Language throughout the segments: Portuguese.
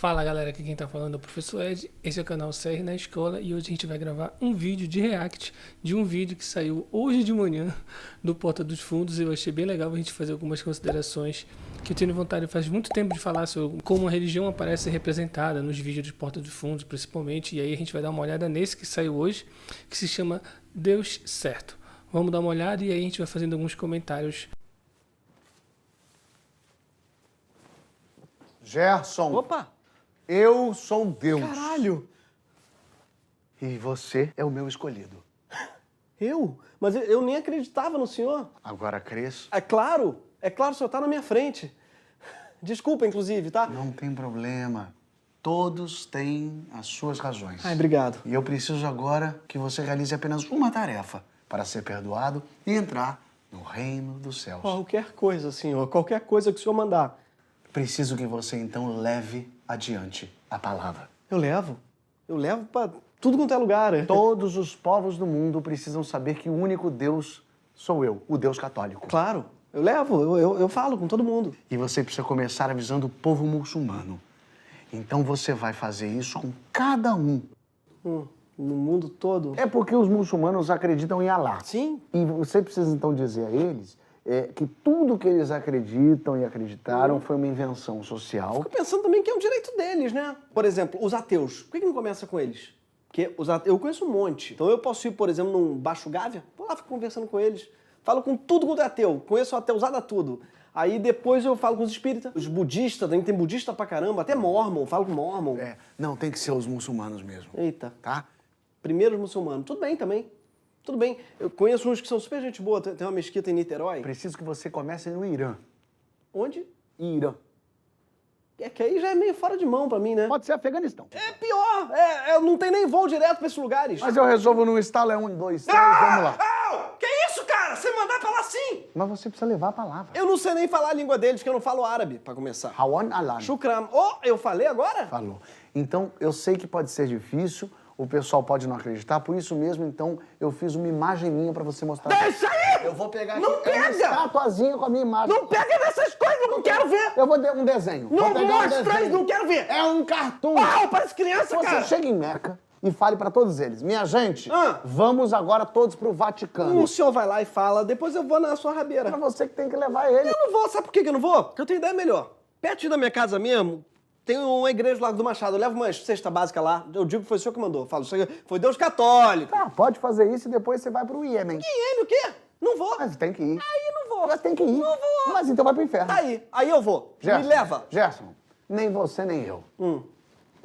Fala galera, aqui quem tá falando é o Professor Ed, esse é o canal CR na Escola e hoje a gente vai gravar um vídeo de react de um vídeo que saiu hoje de manhã do Porta dos Fundos. Eu achei bem legal a gente fazer algumas considerações que eu tenho vontade faz muito tempo de falar sobre como a religião aparece representada nos vídeos de Porta dos Fundos principalmente, e aí a gente vai dar uma olhada nesse que saiu hoje, que se chama Deus Certo. Vamos dar uma olhada e aí a gente vai fazendo alguns comentários. Gerson, Opa! eu sou Deus. Caralho! E você é o meu escolhido. Eu? Mas eu nem acreditava no senhor. Agora crês? É claro, o senhor tá na minha frente. Desculpa, inclusive, tá? Não tem problema. Todos têm as suas razões. Ai, obrigado. E eu preciso agora que você realize apenas uma tarefa para ser perdoado e entrar no reino dos céus. Qualquer coisa, senhor. Qualquer coisa que o senhor mandar. Preciso que você, então, leve adiante a palavra. Eu levo. Eu levo pra tudo quanto é lugar. Todos os povos do mundo precisam saber que o único Deus sou eu, o Deus católico. Claro. Eu levo. Eu falo com todo mundo. E você precisa começar avisando o povo muçulmano. Então você vai fazer isso com cada um. No mundo todo. É porque os muçulmanos acreditam em Alá. Sim. E você precisa então dizer a eles que tudo que eles acreditam e acreditaram foi uma invenção social. Fico pensando também que é um direito deles, né? Por exemplo, os ateus. Por que não começa com eles? Porque eu conheço um monte. Então eu posso ir, por exemplo, num Baixo Gávea, vou lá, fico conversando com eles. Falo com tudo quanto é ateu. Conheço ateusada tudo. Aí depois eu falo com os espíritas. Os budistas, também tem budista pra caramba. Até mormon, falo com mormon. Não, tem que ser os muçulmanos mesmo. Eita. Tá? Primeiro os muçulmanos. Tudo bem também. Tudo bem. Eu conheço uns que são super gente boa. Tem uma mesquita em Niterói. Preciso que você comece no Irã. Onde? Irã. É que aí já é meio fora de mão pra mim, né? Pode ser Afeganistão. É pior. Não tem nem voo direto pra esses lugares. Mas eu resolvo no estalo, 1, 2, 3, vamos lá. Que isso, cara? Você mandar pra lá sim? Mas você precisa levar a palavra. Eu não sei nem falar a língua deles, que eu não falo árabe, pra começar. Hawan Alan. Shukram. Eu falei agora? Falou. Então, eu sei que pode ser difícil, o pessoal pode não acreditar, por isso mesmo, então, eu fiz uma imagem minha pra você mostrar. Deixa aí! Eu vou pegar aqui Não pega! uma estatuazinha com a minha imagem. Não pega nessas coisas, eu não quero ver! Eu vou dar um desenho. Não Vou pegar mostra isso, não quero ver! É um cartoon. Parece criança, Você cara! chega em Meca e fale pra todos eles. Minha gente, vamos agora todos pro Vaticano. O senhor vai lá e fala, depois eu vou na sua rabeira. É você que tem que levar ele. Eu não vou, sabe por que eu não vou? Porque eu tenho ideia melhor. Perto da minha casa mesmo, tem uma igreja do Lago do Machado. Eu levo uma cesta básica lá, eu digo que foi o senhor que mandou. Eu falo, foi Deus católico. Tá, pode fazer isso e depois você vai pro Iêmen. E ele o quê? Não vou. Mas tem que ir. Aí não vou. Mas tem que ir. Não vou. Mas então vai pro inferno. Tá aí eu vou. Me leva. Gerson, nem você nem eu.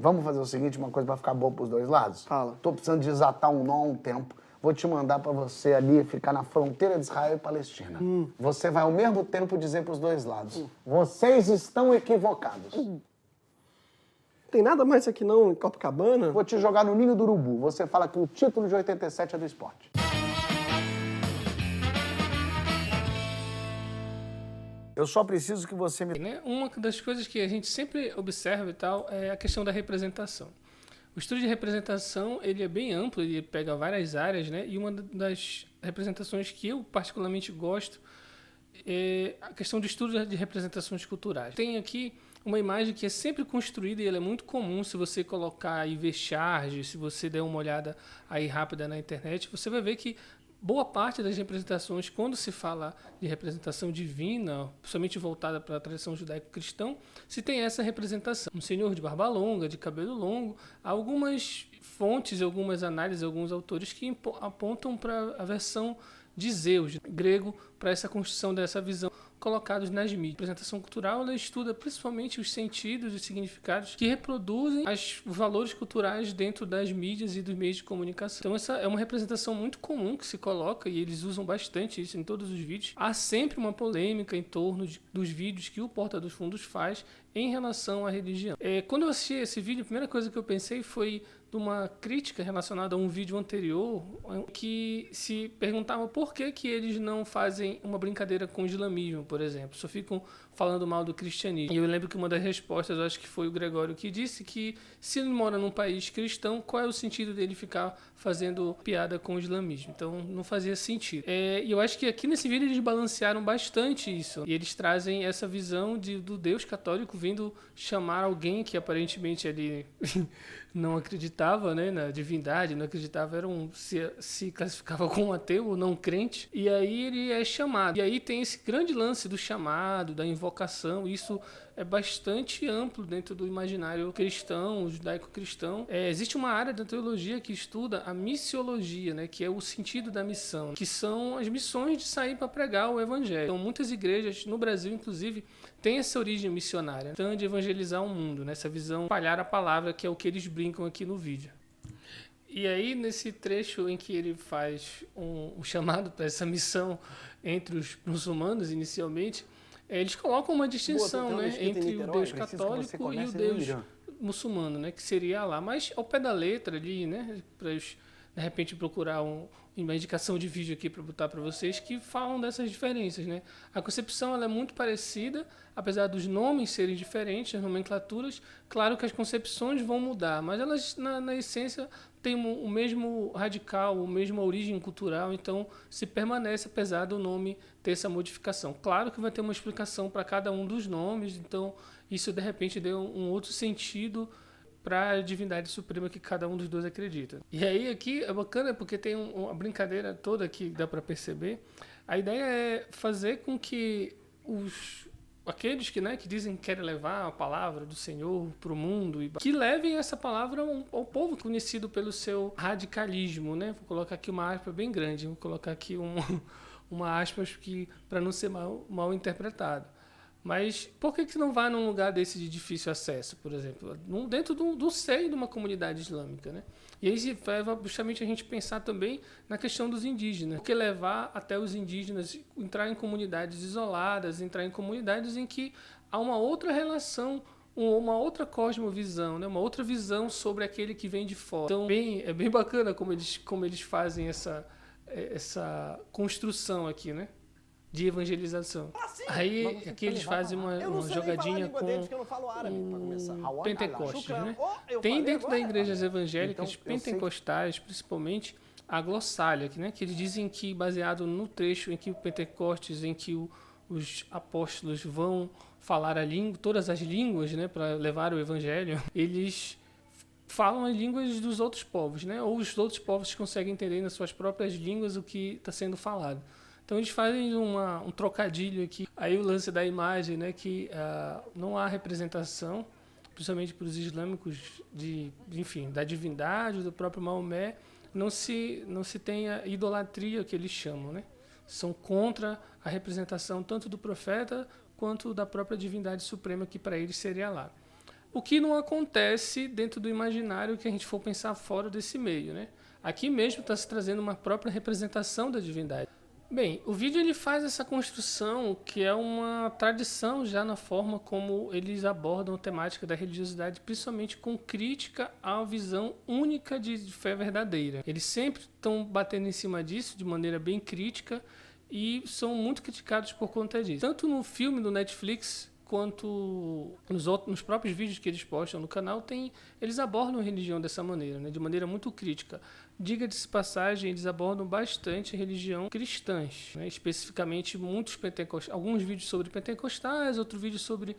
Vamos fazer o seguinte, uma coisa pra ficar boa pros dois lados? Fala. Tô precisando desatar um nó há um tempo. Vou te mandar pra você ali ficar na fronteira de Israel e Palestina. Você vai ao mesmo tempo dizer pros dois lados. Vocês estão equivocados. Tem nada mais aqui não, em Copacabana? Vou te jogar no ninho do urubu. Você fala que o título de 87 é do esporte. Eu só preciso que você me... Uma das coisas que a gente sempre observa e tal é a questão da representação. O estudo de representação, ele é bem amplo, ele pega várias áreas, né? E uma das representações que eu particularmente gosto é a questão do estudo de representações culturais. Tem aqui uma imagem que é sempre construída e ela é muito comum. Se você colocar e ver charge, se você der uma olhada aí rápida na internet, você vai ver que boa parte das representações, quando se fala de representação divina, principalmente voltada para a tradição judaico-cristã, se tem essa representação. Um senhor de barba longa, de cabelo longo, há algumas fontes, algumas análises, alguns autores que apontam para a versão de Zeus, grego, para essa construção dessa visão, colocados nas mídias. A representação cultural, ela estuda principalmente os sentidos e significados que reproduzem os valores culturais dentro das mídias e dos meios de comunicação. Então essa é uma representação muito comum que se coloca, e eles usam bastante isso em todos os vídeos. Há sempre uma polêmica em torno dos vídeos que o Porta dos Fundos faz em relação à religião. Quando eu assisti esse vídeo, a primeira coisa que eu pensei foi de uma crítica relacionada a um vídeo anterior que se perguntava por que eles não fazem uma brincadeira com o islamismo, por exemplo. Só ficam falando mal do cristianismo. E eu lembro que uma das respostas, eu acho que foi o Gregório que disse que se ele mora num país cristão, qual é o sentido dele ficar fazendo piada com o islamismo? Então não fazia sentido. E eu acho que aqui nesse vídeo eles balancearam bastante isso. E eles trazem essa visão do Deus católico vindo chamar alguém que aparentemente ali não acreditava, né, na divindade, não acreditava, se classificava como ateu ou não crente. E aí ele é chamado. E aí tem esse grande lance do chamado, da invocação. Isso é bastante amplo dentro do imaginário cristão, judaico-cristão. Existe uma área da teologia que estuda a missiologia, né, que é o sentido da missão, que são as missões de sair para pregar o evangelho. Então, muitas igrejas, no Brasil, inclusive, têm essa origem missionária, então de evangelizar o mundo, né, essa visão, espalhar a palavra, que é o que eles brincam aqui no vídeo. E aí, nesse trecho em que ele faz um chamado para essa missão entre os muçulmanos, inicialmente, eles colocam uma distinção, né, entre o Deus católico e o Deus muçulmano, né, que seria Allah. Mas ao pé da letra ali, né, para de repente procurar uma indicação de vídeo aqui para botar para vocês, que falam dessas diferenças, né? A concepção ela é muito parecida, apesar dos nomes serem diferentes, as nomenclaturas. Claro que as concepções vão mudar, mas elas na essência têm o mesmo radical, a mesma origem cultural, então se permanece apesar do nome ter essa modificação. Claro que vai ter uma explicação para cada um dos nomes, então isso de repente deu um outro sentido para a divindade suprema que cada um dos dois acredita. E aí aqui é bacana porque tem uma brincadeira toda que dá para perceber. A ideia é fazer com que aqueles que dizem que querem levar a palavra do Senhor para o mundo, que levem essa palavra ao povo conhecido pelo seu radicalismo, né? Vou colocar aqui uma aspa bem grande, vou colocar aqui uma aspas para não ser mal interpretado. Mas por que não vai num lugar desse de difícil acesso, por exemplo? Dentro do seio de uma comunidade islâmica, né? E aí leva justamente a gente pensar também na questão dos indígenas. Por que levar até os indígenas, entrar em comunidades isoladas, entrar em comunidades em que há uma outra relação, uma outra cosmovisão, né? Uma outra visão sobre aquele que vem de fora. Então é bem bacana como eles fazem essa construção aqui, né? De evangelização. Aí aqui eles fazem uma jogadinha com Pentecostes, né? Tem dentro das igrejas evangélicas pentecostais, principalmente, a glossália, né? Que eles dizem que, baseado no trecho em que o Pentecostes, em que os apóstolos vão falar todas as línguas, né? Para levar o evangelho, eles falam as línguas dos outros povos, né? Ou os outros povos conseguem entender nas suas próprias línguas o que está sendo falado. Então eles fazem um trocadilho aqui. Aí o lance da imagem, né, que não há representação, principalmente para os islâmicos, da divindade, do próprio Maomé, não se tem a idolatria que eles chamam, né? São contra a representação tanto do profeta quanto da própria divindade suprema, que para eles seria Allah. O que não acontece dentro do imaginário que a gente for pensar fora desse meio, né? Aqui mesmo está se trazendo uma própria representação da divindade. Bem, o vídeo ele faz essa construção que é uma tradição já na forma como eles abordam a temática da religiosidade, principalmente com crítica à visão única de fé verdadeira. Eles sempre estão batendo em cima disso de maneira bem crítica e são muito criticados por conta disso. Tanto no filme do Netflix quanto nos próprios vídeos que eles postam no canal, eles abordam a religião dessa maneira, né, de maneira muito crítica. Diga-se de passagem, eles abordam bastante a religião cristãs, né, especificamente alguns vídeos sobre pentecostais, outro vídeo sobre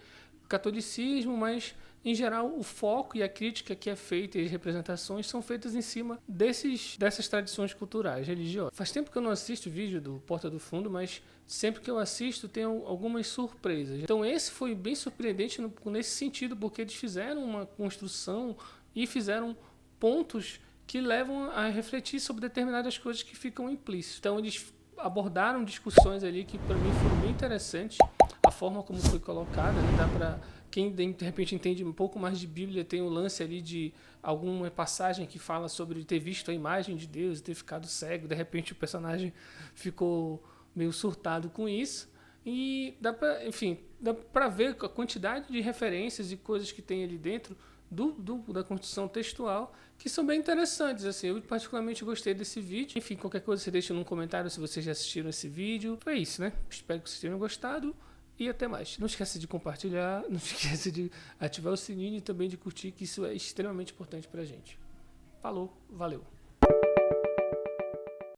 catolicismo, mas em geral o foco e a crítica que é feita e as representações são feitas em cima dessas tradições culturais, religiosas. Faz tempo que eu não assisto o vídeo do Porta do Fundo, mas sempre que eu assisto tem algumas surpresas. Então esse foi bem surpreendente nesse sentido, porque eles fizeram uma construção e fizeram pontos que levam a refletir sobre determinadas coisas que ficam implícitas. Então eles abordaram discussões ali que para mim foram bem interessantes, a forma como foi colocada, né? Dá para quem de repente entende um pouco mais de Bíblia, tem um lance ali de alguma passagem que fala sobre ter visto a imagem de Deus e ter ficado cego, de repente o personagem ficou meio surtado com isso, e dá para ver a quantidade de referências e coisas que tem ali dentro da construção textual, que são bem interessantes. Assim, eu particularmente gostei desse vídeo. Enfim, qualquer coisa você deixa num comentário se vocês já assistiram esse vídeo. Foi isso, né? Espero que vocês tenham gostado e até mais. Não esquece de compartilhar, não esquece de ativar o sininho e também de curtir, que isso é extremamente importante pra gente. Falou, valeu!